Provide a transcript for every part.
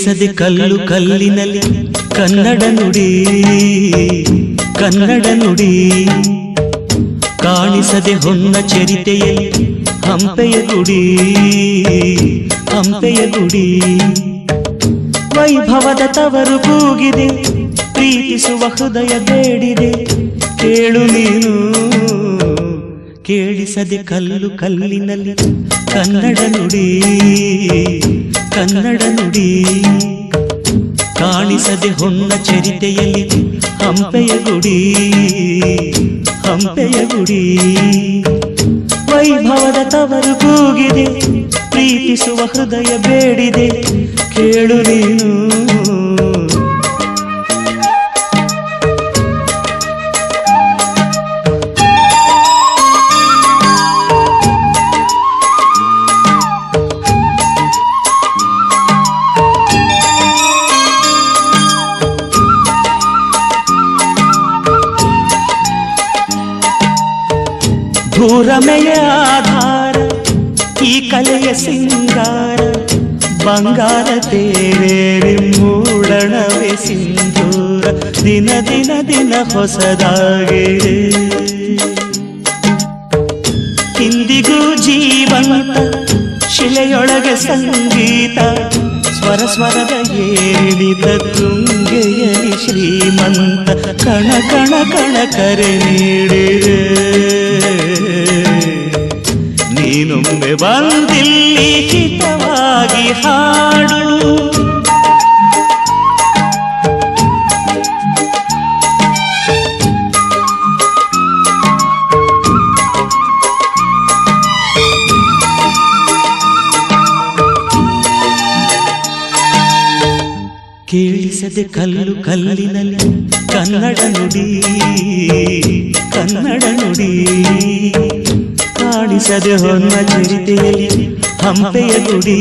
ಕೇಳಿಸದೆ ಕಲ್ಲು ಕಲ್ಲಿನಲ್ಲಿ ಕನ್ನಡ ನುಡಿ ಕನ್ನಡ ನುಡಿ ಕಾಣಿಸದೆ ಹೊನ್ನ ಚರಿತೆಯಲ್ಲಿ ಹಂಪೆಯ ಗುಡಿ ಹಂಪೆಯ ಗುಡಿ ವೈಭವದ ತವರು ಕೂಗಿದೆ ಪ್ರೀತಿಸುವ ಹೃದಯ ಬೇಡಿದೆ ಕೇಳು ನೀನು ಕೇಳಿಸದೆ ಕಲ್ಲು ಕಲ್ಲಿನಲ್ಲಿ ಕನ್ನಡ ನುಡಿ ಕನ್ನಡ ನುಡಿ ಕಾಣಿಸದೆ ಹೊನ್ನ ಚರಿತೆಯಲ್ಲಿ ಹಂಪೆಯ ಗುಡಿ ಹಂಪೆಯ ಗುಡಿ ವೈಭವದ ತವರು ಕೂಗಿದೆ ಪ್ರೀತಿಸುವ ಹೃದಯ ಬೇಡಿದೆ ಕೇಳು ನೀನು ಭೂರಮೆಯ ಆಧಾರ ಈ ಕಲೆಯ ಸಿಂಗಾರ ಬಂಗಾರ ತೇರೇರಿ ಮೂಡಣವೇ ಸಿಂಧೂರ ದಿನ ದಿನ ದಿನ ಹೊಸದಾಗಿದೆ ಇಂದಿಗೂ ಜೀವಂತ ಶಿಲೆಯೊಳಗೆ ಸಂಗೀತ ಸ್ವರ ಸ್ವರದ ಏಳಿದ ತುಂಗೆಯಲಿ ಶ್ರೀಮಂತ ಕಣ ಕಣ ಕಣ ಕರೆ ನೀಡಿದೆ ನೀನೊಮ್ಮೆ ಬಂದಿಲ್ಲಿ ಹಿತವಾಗಿ ಹಾಡು ಕೇಳಿಸದೆ ಕಲ್ಲು ಕಲ್ಲಿನಲ್ಲಿ ಕನ್ನಡ ನುಡಿ ಕನ್ನಡ ನುಡಿ ಕಾಣಿಸದೆ ಹೊನ್ನ ಚರಿತೆಯಲ್ಲಿ ಹಂಪೆಯ ಗುಡಿ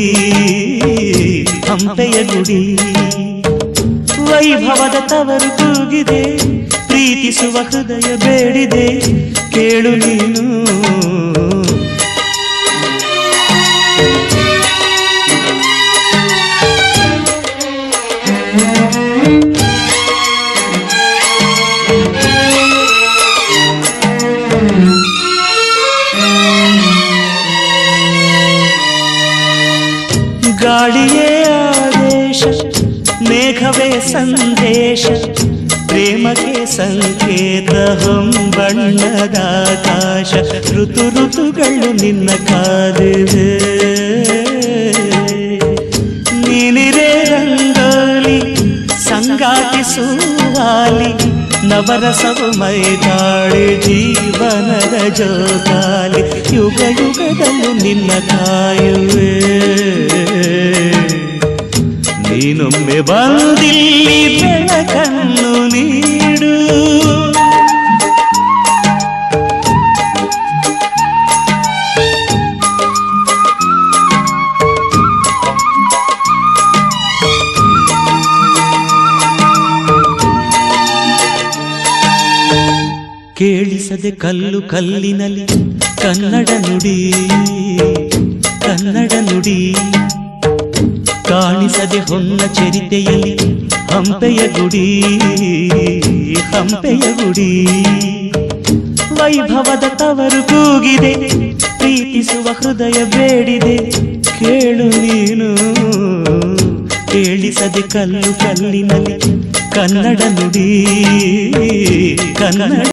ಹಂಪೆಯ ಗುಡಿ ವೈಭವದ ತವರು ಕೂಗಿದೆ ಪ್ರೀತಿಸುವ ಹೃದಯ ಬೇಡಿದೆ ಕೇಳು ನೀನು ಗಾಳಿಯೇ ಆದೇಶ ಮೇಘವೇ ಸಂದೇಶ ಪ್ರೇಮಕ್ಕೆ ಸಂಕೇತ ಹೊಂಬಣ್ಣದ ಆಕಾಶ ಋತು ಋತುಗಳು ನಿನ್ನ ಕಾದಿವೆ ನೀನಿರೇ ರಂಗೋಲಿ ಸಂಗಾತಿ ಸುವಾಲಿ ನವರಸವು ಮೈದಾಳಿ ಜೀವನದ ಜೋಕಾಲಿ ಯುಗ ಯುಗದಲ್ಲೂ ನಿನ್ನ ಕಾಯುವೆ ನೀನೊಮ್ಮೆ ಬಂದಿಲ್ಲಿ ಬೆಳಕನ್ನು ನೀಡು ಕೇಳಿಸದೆ ಕಲ್ಲು ಕಲ್ಲಿನಲ್ಲಿ ಕನ್ನಡ ನುಡಿ ಕನ್ನಡ ನುಡಿ ಕಾಣಿಸದೆ ಹೊನ್ನ ಚರಿತೆಯಲ್ಲಿ ಹಂಪೆಯ ಗುಡಿ ಹಂಪೆಯ ಗುಡಿ ವೈಭವದ ತವರು ಕೂಗಿದೆ ಪ್ರೀತಿಸುವ ಹೃದಯ ಬೇಡಿದೆ ಕೇಳು ನೀನು ಕೇಳಿಸದೆ ಕಲ್ಲು ಕಲ್ಲಿನಲ್ಲಿ ಕನ್ನಡ ನುಡಿ ಕನ್ನಡ